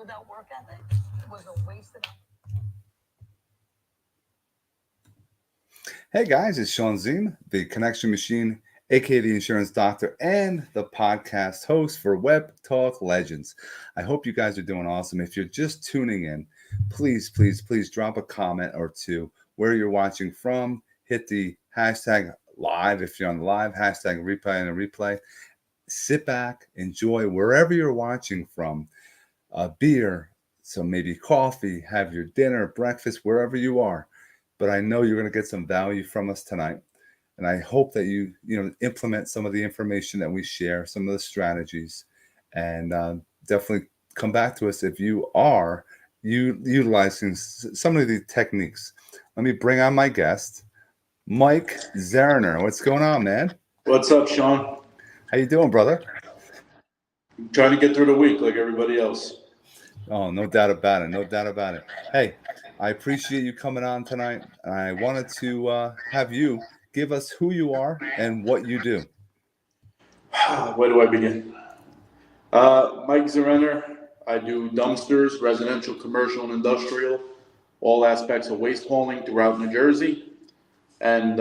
without work ethic was a waste of. Hey guys, it's Shawn Ziem, the Connection Machine, aka the Insurance Doctor, and the podcast host for Webtalk Legends. I hope you guys are doing awesome. If you're just tuning in, please drop a comment or two where you're watching from. Hit the hashtag live if you're on the live, hashtag replay and a replay. Sit back, enjoy wherever you're watching from. Beer, so maybe coffee, have your dinner, breakfast, wherever you are. But I know you're going to get some value from us tonight. And I hope that you implement some of the information that we share, some of the strategies, and definitely come back to us if you are utilizing some of the techniques. Let me bring on my guest, Mike Zerener. What's going on, man? What's up, Shawn? How you doing, brother? Trying to get through the week like everybody else. Oh, no doubt about it. No doubt about it. Hey, I appreciate you coming on tonight. I wanted to have you give us who you are and what you do. Where do I begin? Mike Zerener. I do dumpsters, residential, commercial, and industrial, all aspects of waste hauling throughout New Jersey. And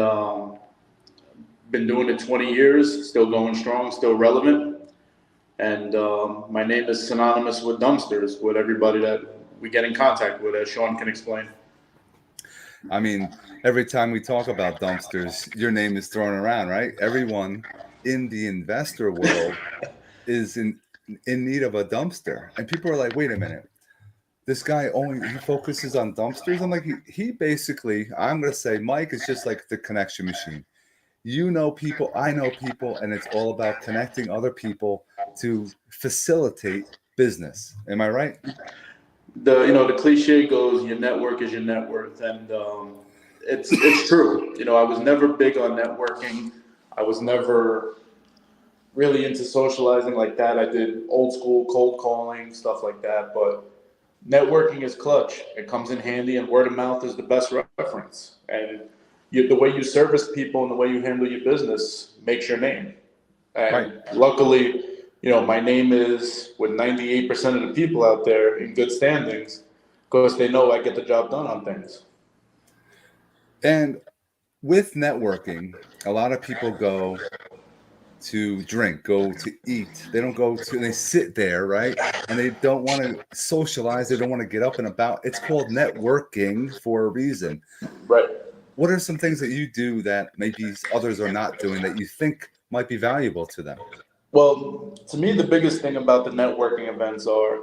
been doing it 20 years, still going strong, still relevant. And my name is synonymous with dumpsters, with everybody that we get in contact with, as Shawn can explain. I mean, every time we talk about dumpsters, your name is thrown around, right? Everyone in the investor world is in need of a dumpster. And people are like, wait a minute, this guy he focuses on dumpsters? I'm like, he basically, I'm going to say, Mike is just like the connection machine. You know people, I know people, and it's all about connecting other people to facilitate business. Am I right? The cliche goes, your network is your net worth, and it's true. I was never big on networking. I was never really into socializing like that. I did old school cold calling, stuff like that, but networking is clutch. It comes in handy, and word of mouth is the best reference. And the way you service people and the way you handle your business makes your name. And Right. Luckily, my name is with 98% of the people out there in good standings because they know I get the job done on things. And with networking, a lot of people go to drink, go to eat. They sit there, right? And they don't want to socialize. They don't want to get up and about. It's called networking for a reason. Right. What are some things that you do that maybe others are not doing that you think might be valuable to them? Well, to me, the biggest thing about the networking events are,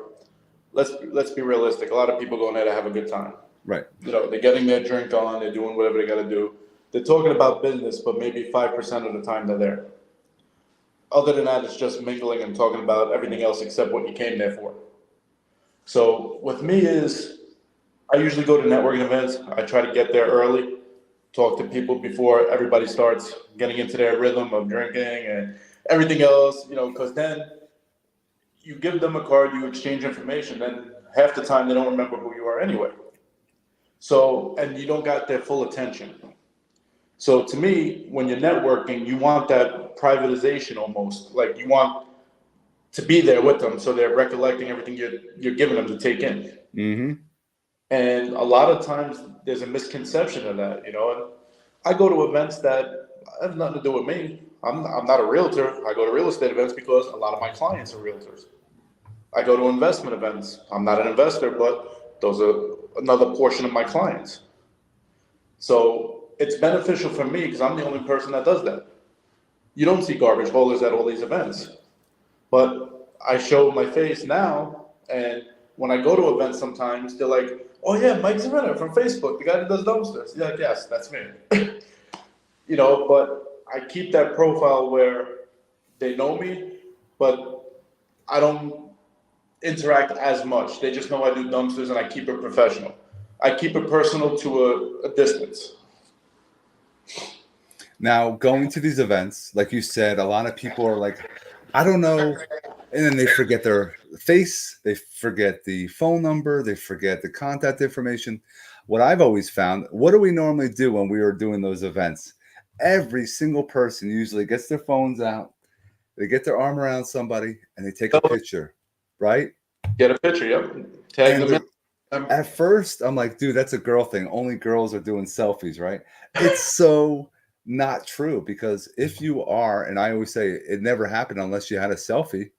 let's be realistic. A lot of people go in there to have a good time. Right. They're getting their drink on, they're doing whatever they got to do. They're talking about business, but maybe 5% of the time they're there. Other than that, it's just mingling and talking about everything else except what you came there for. So with me I usually go to networking events. I try to get there early, talk to people before everybody starts getting into their rhythm of drinking and everything else, because then you give them a card, you exchange information, then half the time they don't remember who you are anyway. So, and you don't got their full attention. So to me, when you're networking, you want that privatization almost. Like you want to be there with them so they're recollecting everything you're giving them to take in. Mm-hmm. And a lot of times there's a misconception of that, And I go to events that have nothing to do with me. I'm not a realtor. I go to real estate events because a lot of my clients are realtors. I go to investment events. I'm not an investor, but those are another portion of my clients. So it's beneficial for me because I'm the only person that does that. You don't see garbage haulers at all these events, but I show my face now, and when I go to events sometimes, they're like, oh yeah, Mike Zerener from Facebook, the guy that does dumpsters. You're like, yes, that's me. But I keep that profile where they know me, but I don't interact as much. They just know I do dumpsters and I keep it professional. I keep it personal to a distance. Now, going to these events, like you said, a lot of people are like, I don't know. And then they forget their face, they forget the phone number, they forget the contact information. What I've always found, what do we normally do when we are doing those events? Every single person usually gets their phones out, they get their arm around somebody, and they take a picture, right? Get a picture, yep. Tag And them in. at first, I'm like, dude, that's a girl thing. Only girls are doing selfies, right? It's so not true, because if you are, and I always say it never happened unless you had a selfie,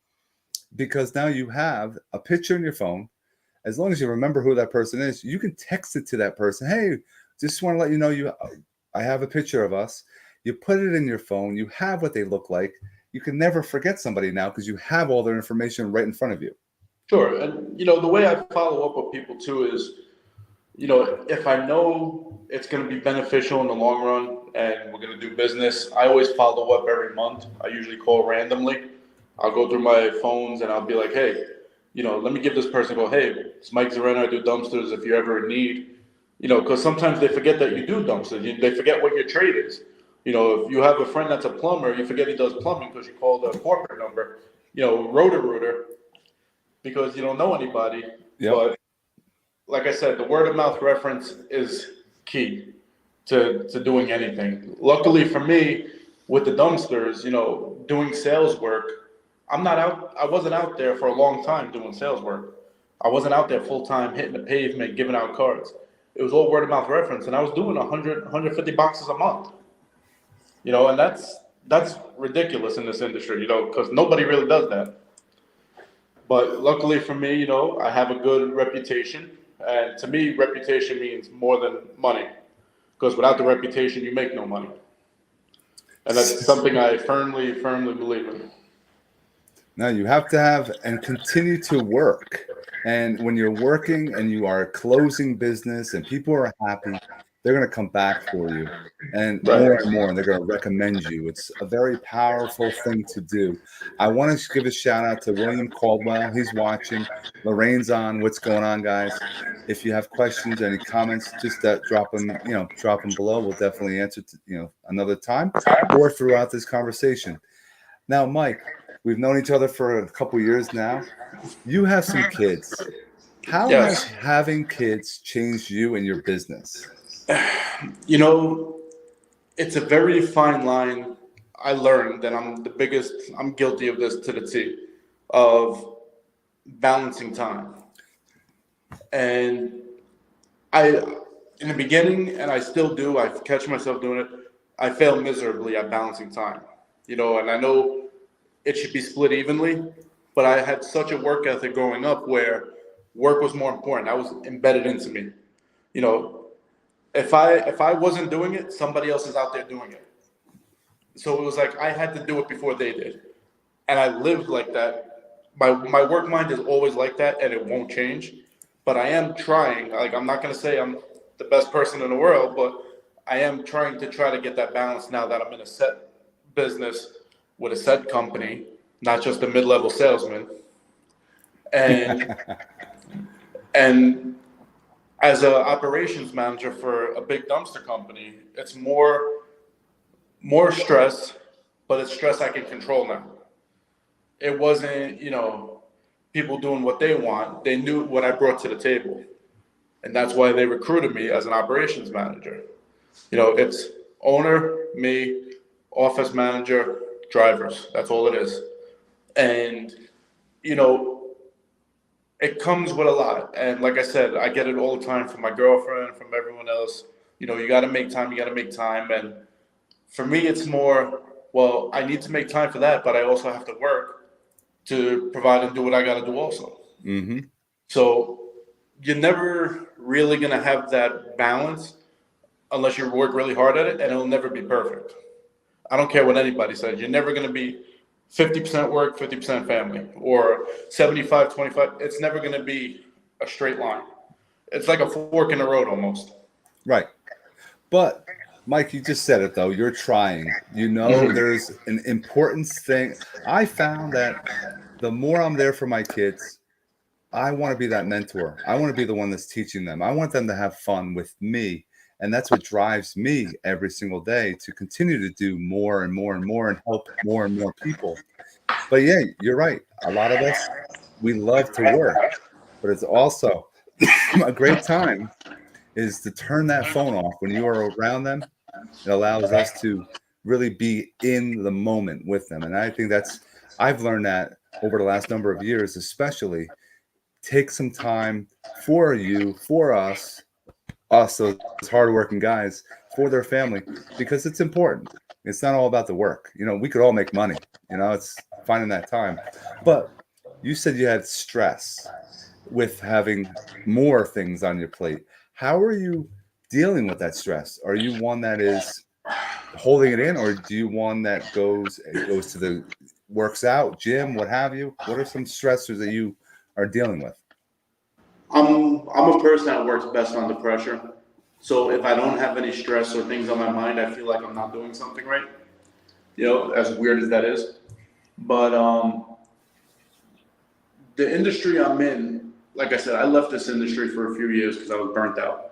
because now you have a picture in your phone. As long as you remember who that person is, you can text it to that person. Hey, just want to let you know I have a picture of us. You put it in your phone. You have what they look like. You can never forget somebody now because you have all their information right in front of you. Sure. And, the way I follow up with people too is, if I know it's going to be beneficial in the long run and we're going to do business, I always follow up every month. I usually call randomly. I'll go through my phones and I'll be like, hey, let me give this person a call. Hey, it's Mike Zerener. I do dumpsters if you're ever in need. Because sometimes they forget that you do dumpsters. They forget what your trade is. If you have a friend that's a plumber, you forget he does plumbing because you call the corporate number, Roto-Rooter, because you don't know anybody. Yep. But like I said, the word of mouth reference is key to doing anything. Luckily for me, with the dumpsters, doing sales work, I wasn't out there for a long time doing sales work. I wasn't out there full time hitting the pavement, giving out cards. It was all word of mouth reference, and I was doing 100, 150 boxes a month. And that's ridiculous in this industry, because nobody really does that. But luckily for me, I have a good reputation. And to me, reputation means more than money. Because without the reputation, you make no money. And that's something I firmly, firmly believe in. Now you have to have and continue to work. And when you're working and you are closing business and people are happy, they're going to come back for you and more and more, and they're going to recommend you. It's a very powerful thing to do. I want to give a shout out to William Caldwell. He's watching. Lorraine's on. What's going on, guys? If you have questions, any comments, just drop them below. We'll definitely answer, another time or throughout this conversation. Now, Mike, we've known each other for a couple years now. You have some kids. How has having kids changed you and your business? It's a very fine line. I learned that I'm guilty of this to the T, of balancing time. And in the beginning, and I still do, I catch myself doing it, I fail miserably at balancing time. And I know it should be split evenly, but I had such a work ethic growing up where work was more important. That was embedded into me. If I wasn't doing it, somebody else is out there doing it. So it was like I had to do it before they did. And I lived like that. My work mind is always like that, and it won't change. But I am trying. Like, I'm not going to say I'm the best person in the world, but I am trying to get that balance now that I'm in a set business with a set company, not just a mid-level salesman. And as an operations manager for a big dumpster company, it's more stress, but it's stress I can control now. It wasn't, people doing what they want. They knew what I brought to the table. And that's why they recruited me as an operations manager. It's owner, me, office manager, drivers. That's all it is. And, it comes with a lot. And like I said, I get it all the time from my girlfriend, from everyone else. You got to make time. And for me, it's more, well, I need to make time for that, but I also have to work to provide and do what I got to do also. Mm-hmm. So you're never really going to have that balance unless you work really hard at it, and it'll never be perfect. I don't care what anybody says. You're never going to be 50% work, 50% family, or 75-25. It's never going to be a straight line. It's like a fork in the road almost. Right. But Mike, you just said it though. You're trying. There's an importance thing. I found that the more I'm there for my kids, I want to be that mentor. I want to be the one that's teaching them. I want them to have fun with me. And that's what drives me every single day to continue to do more and more and more and help more and more people. But yeah, you're right. A lot of us, we love to work, but it's also a great time is to turn that phone off when you are around them. It allows us to really be in the moment with them. And I think I've learned that over the last number of years, especially take some time for you, for us, those hardworking guys, for their family, because it's important. It's not all about the work. We could all make money. It's finding that time. But you said you had stress with having more things on your plate. How are you dealing with that stress? Are you one that is holding it in, or do you one that goes to the works out, gym, what have you? What are some stressors that you are dealing with? I'm a person that works best under pressure. So if I don't have any stress or things on my mind, I feel like I'm not doing something right. As weird as that is. But the industry I'm in, like I said, I left this industry for a few years because I was burnt out.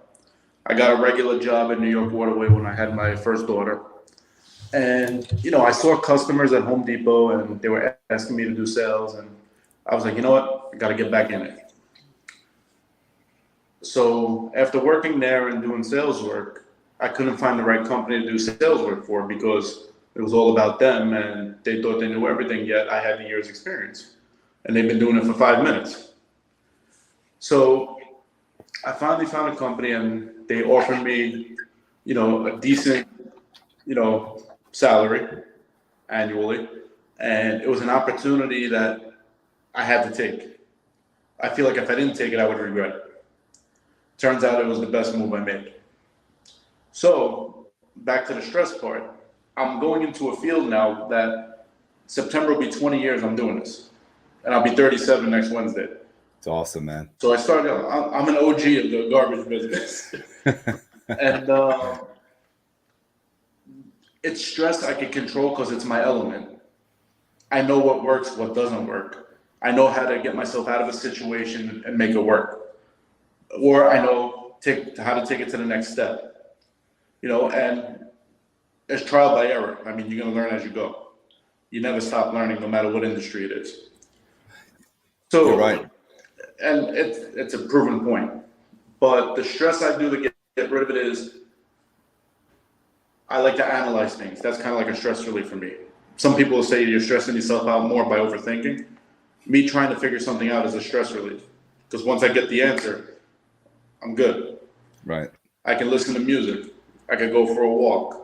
I got a regular job at New York Waterway when I had my first daughter. And, I saw customers at Home Depot and they were asking me to do sales. And I was like, you know what? I got to get back in it. So after working there and doing sales work, I couldn't find the right company to do sales work for because it was all about them and they thought they knew everything, yet I had the year's experience. And they've been doing it for 5 minutes. So I finally found a company and they offered me, a decent, salary annually. And it was an opportunity that I had to take. I feel like if I didn't take it, I would regret it. Turns out it was the best move I made. So back to the stress part. I'm going into a field now that September will be 20 years I'm doing this. And I'll be 37 next Wednesday. It's awesome, man. So I'm an OG of the garbage business. And it's stress I can control because it's my element. I know what works, what doesn't work. I know how to get myself out of a situation and make it work. Or I know how to take it to the next step. And it's trial by error. I mean, you're going to learn as you go. You never stop learning, no matter what industry it is. So, you're right. And it's a proven point. But the stress I do to get rid of it is I like to analyze things. That's kind of like a stress relief for me. Some people will say you're stressing yourself out more by overthinking. Me trying to figure something out is a stress relief. Because once I get the answer, I'm good. Right. I can listen to music. I can go for a walk.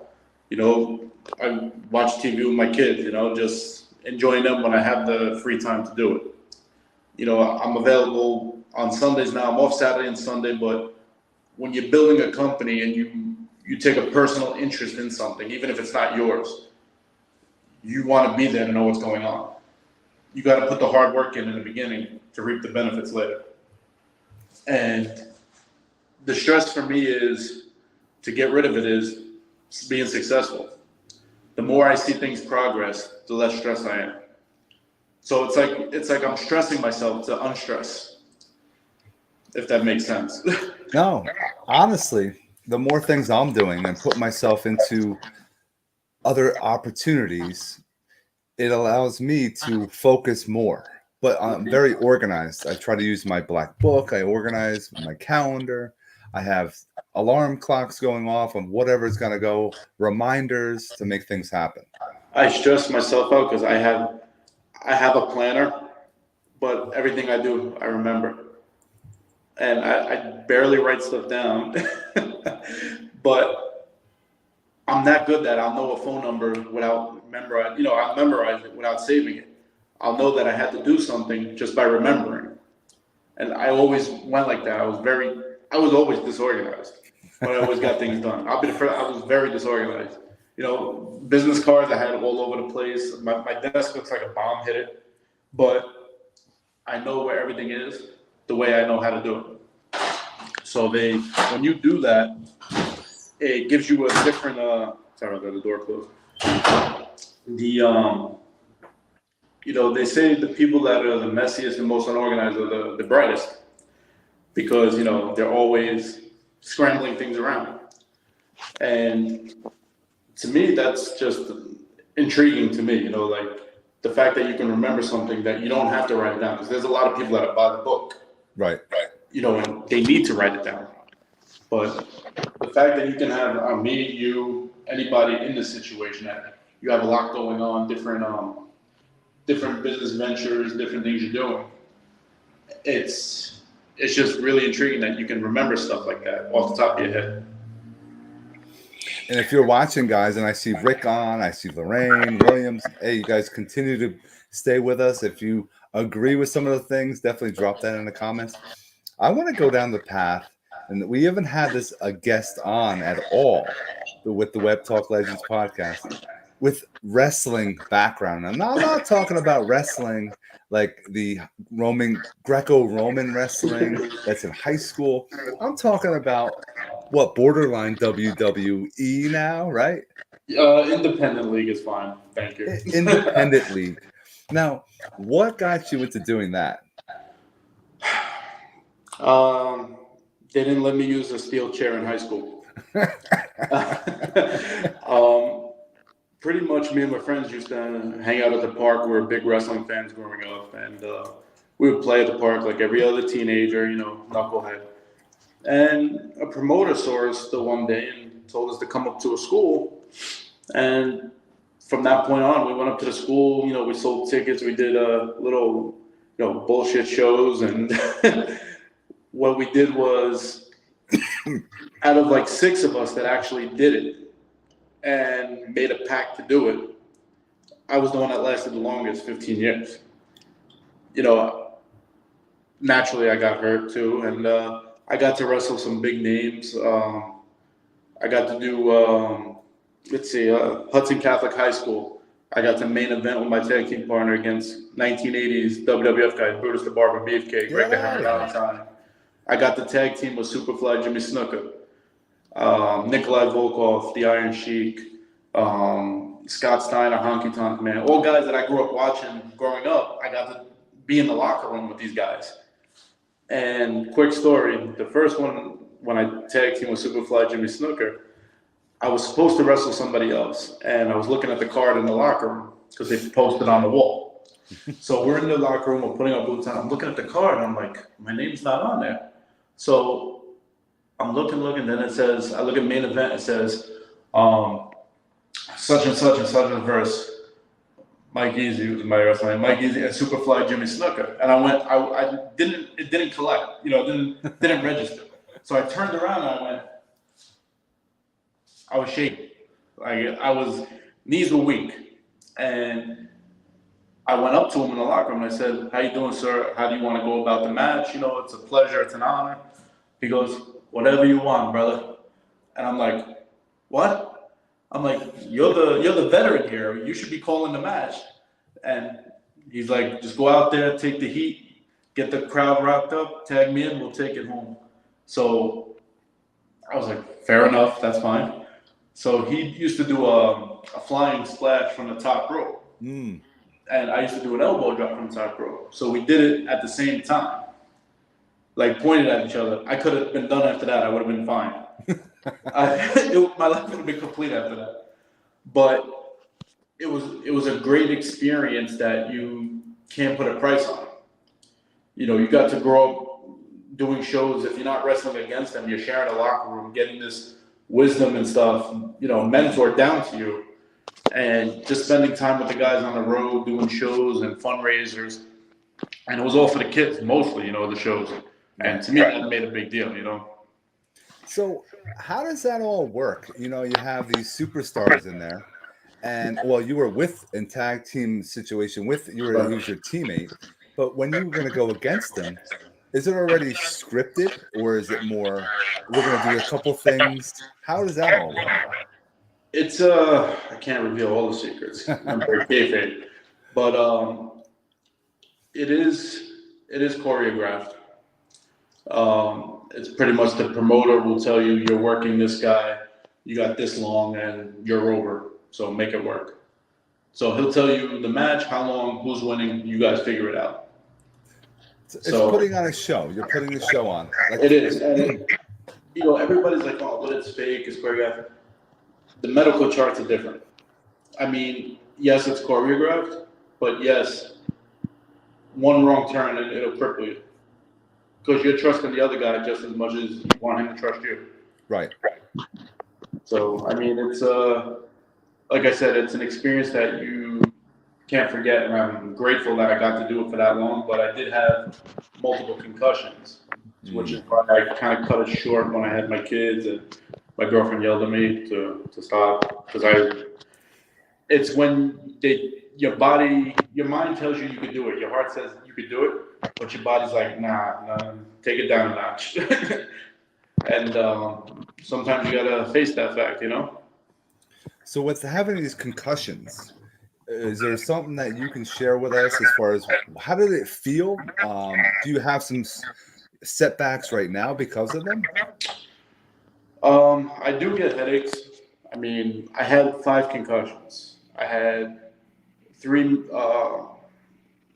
I watch TV with my kids, just enjoying them when I have the free time to do it. I'm available on Sundays now. I'm off Saturday and Sunday, but when you're building a company and you take a personal interest in something, even if it's not yours, you want to be there to know what's going on. You got to put the hard work in the beginning to reap the benefits later. And the stress for me is, to get rid of it, is being successful. The more I see things progress, the less stressed I am. So it's like I'm stressing myself to unstress, if that makes sense. No, honestly, the more things I'm doing and put myself into other opportunities, it allows me to focus more. But I'm very organized. I try to use my black book. I organize my calendar. I have alarm clocks going off on whatever's going to go, reminders to make things happen. I stress myself out because I have a planner, but everything I do, I remember. And I barely write stuff down, but I'm that good that I'll know a phone number without memorizing. I'll memorize it without saving it. I'll know that I had to do something just by remembering. And I always went like that. I was always disorganized, but I always got things done. I'll be the first. I was very disorganized. Business cards I had all over the place. My desk looks like a bomb hit it, but I know where everything is the way I know how to do it. So when you do that, it gives you a different. Sorry about that, the door closed. They say the people that are the messiest and most unorganized are the brightest, because they're always scrambling things around. And to me, that's just intriguing to me. Like the fact that you can remember something that you don't have to write it down, because there's a lot of people that buy the book. Right. And they need to write it down. But the fact that you can have me, you, anybody in this situation, that you have a lot going on, different business ventures, different things you're doing, it's just really intriguing that you can remember stuff like that off the top of your head. And if you're watching, guys, and I see Rick on, I see Lorraine, Williams, hey, you guys continue to stay with us. If you agree with some of the things, definitely drop that in the comments. I want to go down the path, and we haven't had a guest on at all with the Webtalk Legends podcast with wrestling background. And I'm not talking about wrestling like the Greco-Roman wrestling that's in high school. I'm talking about borderline WWE now, right? Independent league is fine. Thank you. Independent league. Now, what got you into doing that? They didn't let me use a steel chair in high school. Pretty much me and my friends used to hang out at the park. We were big wrestling fans growing up, and we would play at the park like every other teenager, knucklehead. And a promoter saw us the one day and told us to come up to a school. And from that point on, we went up to the school. We sold tickets. We did little, bullshit shows. And what we did was, out of like 6 of us that actually did it and made a pact to do it, I was the one that lasted the longest, 15 years. Naturally, I got hurt too, and I got to wrestle some big names. I got to do, Hudson Catholic High School. I got to main event with my tag team partner against 1980s WWF guys, Brutus the Barber, Beefcake, Greg the Hammer Valentine. I got the tag team with Superfly Jimmy Snuka, Nikolai Volkov, the Iron Sheik, Scott Steiner, Honky Tonk Man, all guys that I grew up watching growing up. I got to be in the locker room with these guys. And quick story, the first one, when I tag team with Superfly Jimmy Snuka, I was supposed to wrestle somebody else. And I was looking at the card in the locker room because they posted on the wall. So we're in the locker room, we're putting our boots on. I'm looking at the card, and I'm like, my name's not on there. So I'm looking, then it says, I look at main event, it says, such and such verse Mike Easy was my wrestling name, Mike Easy and Superfly Jimmy Snuka. And it didn't collect, didn't register. So I turned around and I was shaking. Knees were weak. And I went up to him in the locker room and I said, how you doing, sir? How do you want to go about the match? It's a pleasure, it's an honor. He goes, whatever you want, brother. And I'm like, what? I'm like, you're the veteran here. You should be calling the match. And he's like, just go out there, take the heat, get the crowd rocked up, tag me in, we'll take it home. So I was like, fair enough, that's fine. So he used to do a flying splash from the top rope. And I used to do an elbow drop from the top rope. So we did it at the same time. Like pointed at each other. I could have been done after that. I would have been fine. My life would have been complete after that. But it was a great experience that you can't put a price on. You got to grow up doing shows. If you're not wrestling against them, you're sharing a locker room, getting this wisdom and stuff, mentored down to you. And just spending time with the guys on the road, doing shows and fundraisers. And it was all for the kids, mostly, the shows. And to me, that made a big deal, So how does that all work? You have these superstars in there. And, you were in tag team situation he was your teammate. But when you were going to go against them, is it already scripted? Or is it more, we're going to do a couple things? How does that all work? It's I can't reveal all the secrets. I'm very kayfabe, but it is choreographed. It's pretty much the promoter will tell you you're working this guy, you got this long, and you're over. So make it work. So he'll tell you the match, how long, who's winning. You guys figure it out. It's putting on a show. You're putting the show on. It is, and everybody's like, oh, but it's fake, it's choreographed. The medical charts are different. I mean, yes, it's choreographed, but yes, one wrong turn and it'll cripple you. Because you're trusting the other guy just as much as you want him to trust you. Right. So, I mean, it's like I said, it's an experience that you can't forget, and I'm grateful that I got to do it for that long. But I did have multiple concussions, which is why I kind of cut it short when I had my kids, and my girlfriend yelled at me to stop because it's when your mind tells you could do it. Your heart says you could do it, but your body's like, nah, take it down a notch. And sometimes you gotta face that fact, So with having these concussions, is there something that you can share with us as far as how did it feel? Do you have some setbacks right now because of them? I do get headaches. I mean, I had 5 concussions. I had 3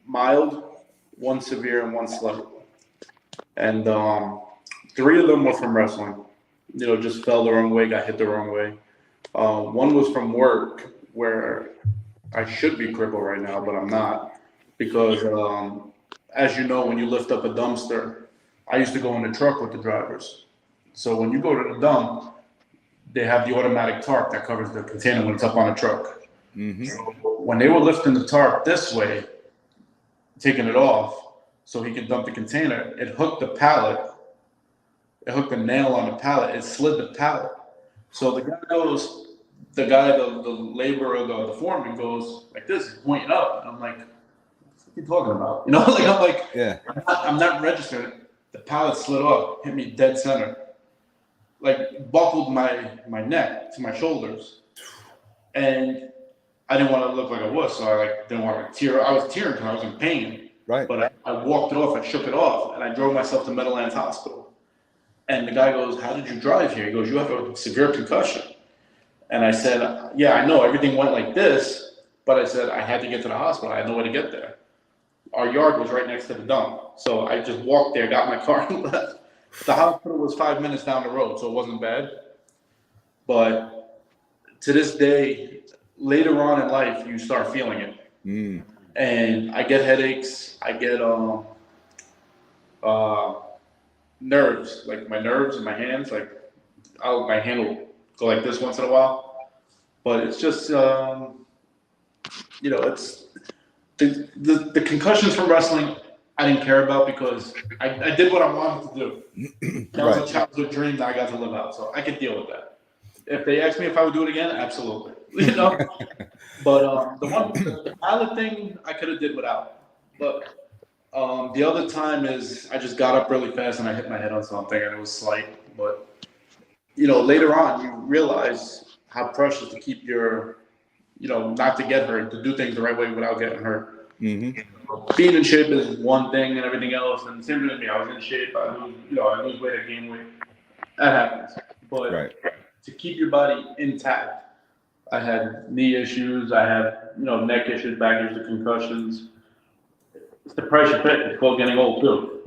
mild, 1 severe, and 1 slight. And 3 of them were from wrestling. Just fell the wrong way, got hit the wrong way. 1 was from work, where I should be crippled right now, but I'm not. Because, as you know, when you lift up a dumpster, I used to go in the truck with the drivers. So when you go to the dump, they have the automatic tarp that covers the container when it's up on a truck. Mm-hmm. So when they were lifting the tarp this way, taking it off so he could dump the container, it hooked the pallet. It hooked the nail on the pallet. It slid the pallet. So the laborer, the foreman goes like this, pointing up. And I'm like, what are you talking about? I'm like, yeah. I'm not registering. The pallet slid off, hit me dead center. Like buckled my neck to my shoulders. And I didn't want to look like a wuss, so I didn't want to tear. I was tearing because I was in pain. Right. But I walked it off, I shook it off, and I drove myself to Meadowlands Hospital. And the guy goes, "How did you drive here?" He goes, "You have a severe concussion." And I said, "Yeah, I know, everything went like this," but I said I had to get to the hospital. I had no way to get there. Our yard was right next to the dump. So I just walked there, got my car, and left. The hospital was 5 minutes down the road, so it wasn't bad. But to this day, later on in life, you start feeling it. Mm. And I get headaches. I get nerves, like my nerves in my hands. Like my hand will go like this once in a while. But it's just, it's the concussions from wrestling I didn't care about because I did what I wanted to do. That was a childhood dream that I got to live out, so I could deal with that. If they asked me if I would do it again, absolutely. But the pilot thing I could have did without. But the other time is I just got up really fast and I hit my head on something and it was slight. But later on you realize how precious to keep your, not to get hurt, to do things the right way without getting hurt. Mm-hmm. Being in shape is one thing and everything else, and same thing with me. I was in shape. I lose weight, I gain weight. That happens. But to keep your body intact, I had knee issues. I had neck issues, back issues, concussions. It's the price you pay. It's called getting old too.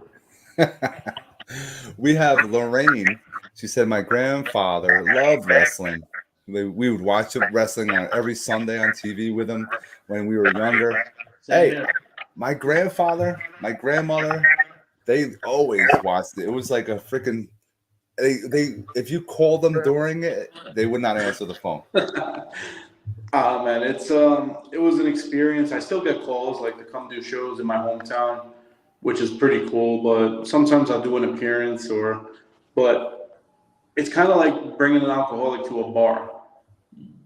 We have Lorraine. She said my grandfather loved wrestling. We would watch wrestling on every Sunday on TV with him when we were younger. Hey, my grandfather, my grandmother, they always watched it. It was like a freaking. They if you called them during it, they would not answer the phone. Man, it was an experience. I still get calls like to come do shows in my hometown, which is pretty cool. But sometimes I'll do an appearance but it's kind of like bringing an alcoholic to a bar.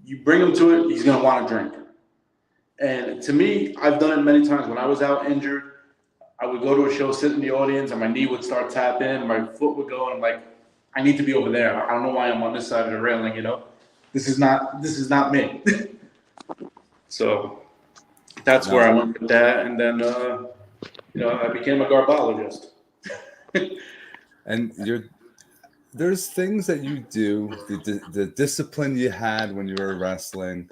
You bring him to it, he's gonna want to drink. And to me, I've done it many times. When I was out injured, I would go to a show, sit in the audience, and my knee would start tapping, my foot would go, and I'm like, I need to be over there. I don't know why I'm on this side of the railing, This is not me. So that's where I went with that. And then, I became a garbologist. And there's things that you do, the discipline you had when you were wrestling,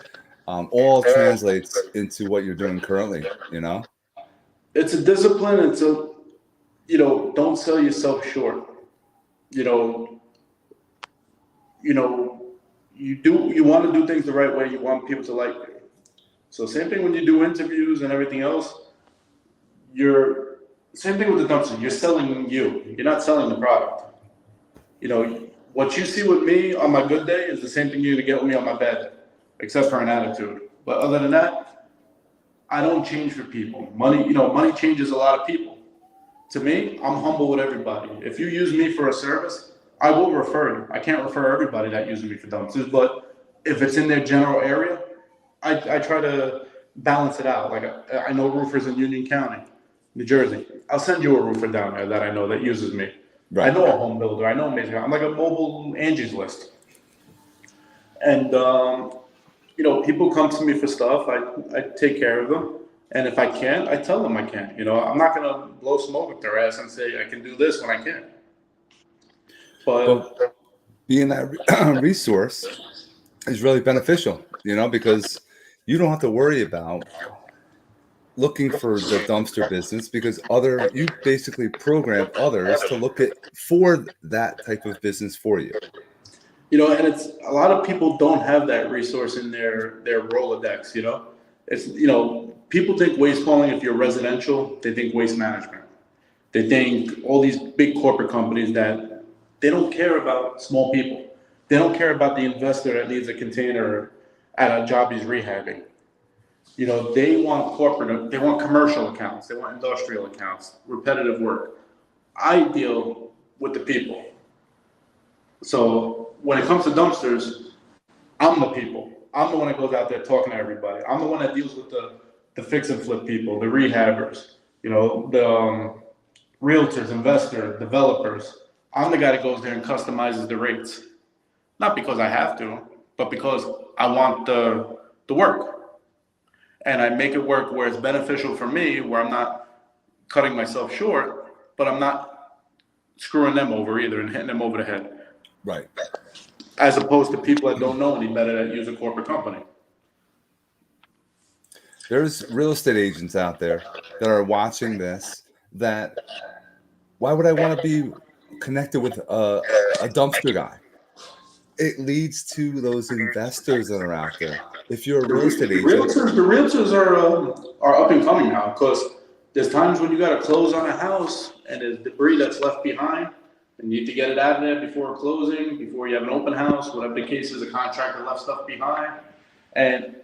all translates into what you're doing currently, It's a discipline. It's don't sell yourself short. You want to do things the right way. You want people to like you. So same thing when you do interviews and everything else. Same thing with the dumpster. You're selling you. You're not selling the product. What you see with me on my good day is the same thing you're going to get with me on my bad day, except for an attitude. But other than that, I don't change for people. Money changes a lot of people. To me, I'm humble with everybody. If you use me for a service, I will refer you. I can't refer everybody that uses me for dumpsters, but if it's in their general area, I try to balance it out. Like I know roofers in Union County, New Jersey. I'll send you a roofer down there that I know that uses me. Right. I know a home builder. I know amazing. I'm like a mobile Angie's List. And people come to me for stuff. I take care of them. And if I can't, I tell them I can't. I'm not going to blow smoke up their ass and say I can do this when I can't. But being that resource is really beneficial, because you don't have to worry about looking for the dumpster business because you basically program others to look for that type of business for you. And it's a lot of people don't have that resource in their Rolodex. It's people think waste hauling, if you're residential, they think waste management. They think all these big corporate companies that they don't care about small people. They don't care about the investor that needs a container at a job he's rehabbing. They want they want commercial accounts, they want industrial accounts, repetitive work. I deal with the people. So when it comes to dumpsters, I'm the people. I'm the one that goes out there talking to everybody. I'm the one that deals with the fix and flip people, the rehabbers, the realtors, investors, developers. I'm the guy that goes there and customizes the rates. Not because I have to, but because I want the work. And I make it work where it's beneficial for me, where I'm not cutting myself short, but I'm not screwing them over either and hitting them over the head. Right. As opposed to people that don't know any better that use a corporate company. There's real estate agents out there that are watching this why would I want to be connected with a dumpster guy? It leads to those investors that are out there. If you're a real estate agent, the realtors are up and coming now because there's times when you got to close on a house and there's debris that's left behind and you need to get it out of there before closing, before you have an open house, whatever the case is, a contractor left stuff behind. And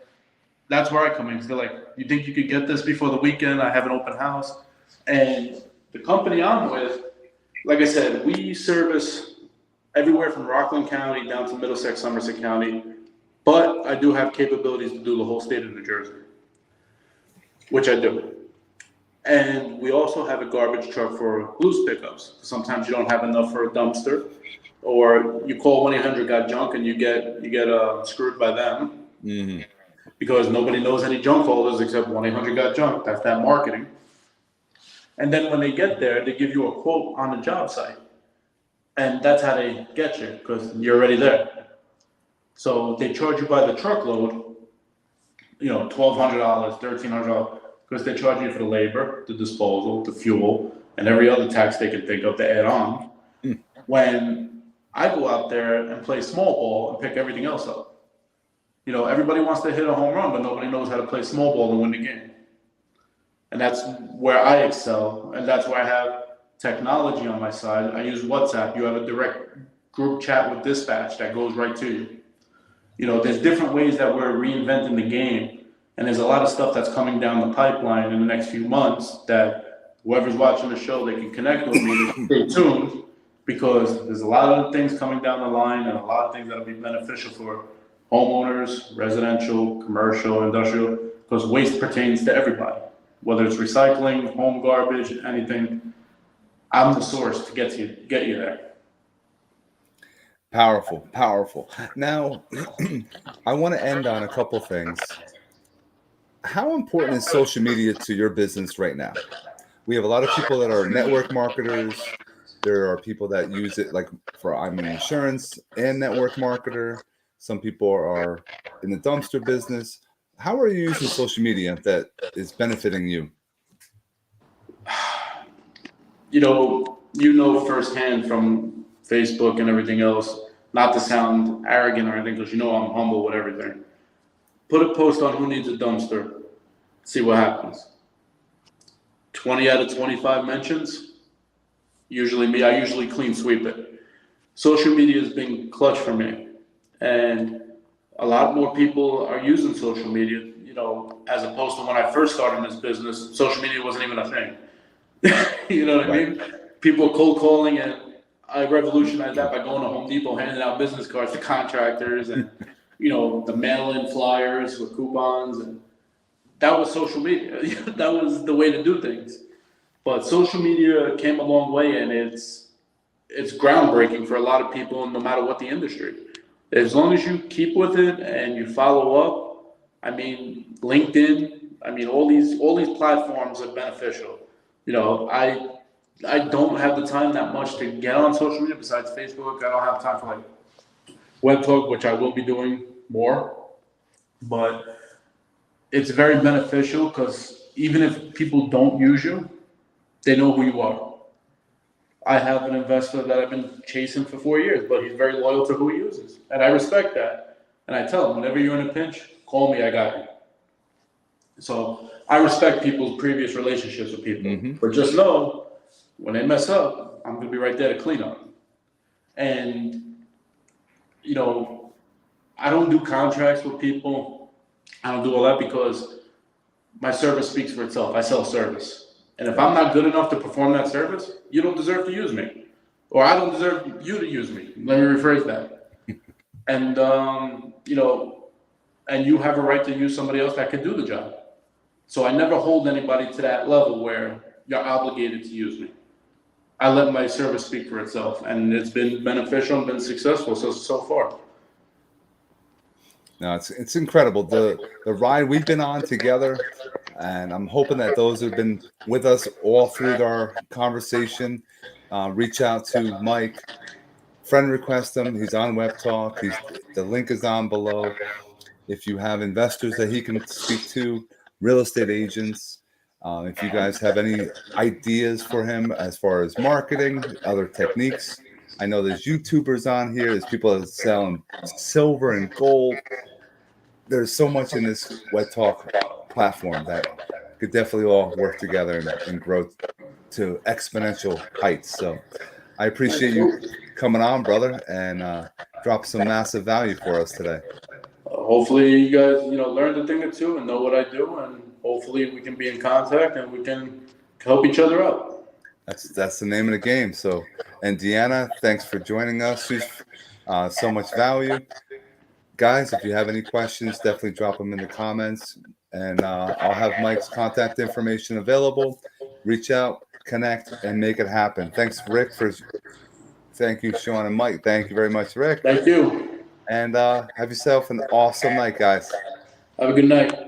that's where I come in. They're like, you think you could get this before the weekend? I have an open house. And the company I'm with, like I said, we service everywhere from Rockland County down to Middlesex, Somerset County. But I do have capabilities to do the whole state of New Jersey, which I do. And we also have a garbage truck for loose pickups. Sometimes you don't have enough for a dumpster, or you call 1-800-GOT-JUNK and you get screwed by them. Mm-hmm. Because nobody knows any junk folders except 1-800-GOT-JUNK. That's that marketing. And then when they get there, they give you a quote on the job site. And that's how they get you, because you're already there. So they charge you by the truckload, $1,200, $1,300, because they charge you for the labor, the disposal, the fuel, and every other tax they can think of to add on. Mm. When I go out there and play small ball and pick everything else up. Everybody wants to hit a home run, but nobody knows how to play small ball and win the game. And that's where I excel, and that's where I have technology on my side. I use WhatsApp. You have a direct group chat with dispatch that goes right to you. There's different ways that we're reinventing the game, and there's a lot of stuff that's coming down the pipeline in the next few months that whoever's watching the show, they can connect with me and stay tuned, because there's a lot of things coming down the line and a lot of things that'll be beneficial for homeowners, residential, commercial, industrial, because waste pertains to everybody, whether it's recycling, home garbage, anything. I'm the source to get you there. Powerful. Now, I want to end on a couple things. How important is social media to your business right now? We have a lot of people that are network marketers. There are people that use it I'm an insurance and network marketer. Some people are in the dumpster business. How are you using social media that is benefiting you? You know firsthand from Facebook and everything else, not to sound arrogant or anything, because I'm humble with everything. Put a post on who needs a dumpster, see what happens. 20 out of 25 mentions, usually me. I usually clean sweep it. Social media has been clutch for me, and a lot more people are using social media. as opposed to when I first started in this business, social media wasn't even a thing. You know what I mean? People cold calling, and I revolutionized that by going to Home Depot, handing out business cards to contractors, and the mail-in flyers with coupons, and that was social media. That was the way to do things. But social media came a long way, and it's groundbreaking for a lot of people, no matter what the industry. As long as you keep with it and you follow up, I mean, LinkedIn, I mean, all these platforms are beneficial. I don't have the time that much to get on social media besides Facebook. I don't have time for Webtalk, which I will be doing more. But it's very beneficial because even if people don't use you, they know who you are. I have an investor that I've been chasing for 4 years, but he's very loyal to who he uses. And I respect that. And I tell him, whenever you're in a pinch, call me, I got you. So I respect people's previous relationships with people. Mm-hmm. But just know, when they mess up, I'm going to be right there to clean up. And, I don't do contracts with people. I don't do all that because my service speaks for itself. I sell service. And if I'm not good enough to perform that service, you don't deserve to use me. Or I don't deserve you to use me. Let me rephrase that. And, and you have a right to use somebody else that could do the job. So I never hold anybody to that level where you're obligated to use me. I let my service speak for itself, and it's been beneficial and been successful so far. No, it's incredible. The ride we've been on together, and I'm hoping that those who've been with us all through our conversation, reach out to Mike, friend request him. He's on Webtalk. The link is on below. If you have investors that he can speak to, real estate agents, if you guys have any ideas for him as far as marketing, other techniques. I know there's YouTubers on here. There's people that are selling silver and gold. There's so much in this Webtalk platform that could definitely all work together and grow to exponential heights. So I appreciate you coming on, brother, and drop some massive value for us today. Hopefully you guys, learned a thing or two and know what I do, and hopefully we can be in contact and we can help each other out. That's the name of the game. So, and Deanna, thanks for joining us. She's so much value. Guys, if you have any questions, definitely drop them in the comments, and I'll have Mike's contact information available. Reach out, connect, and make it happen. Thanks, Rick. Thank you, Shawn and Mike. Thank you very much, Rick. Thank you. And have yourself an awesome night, guys. Have a good night.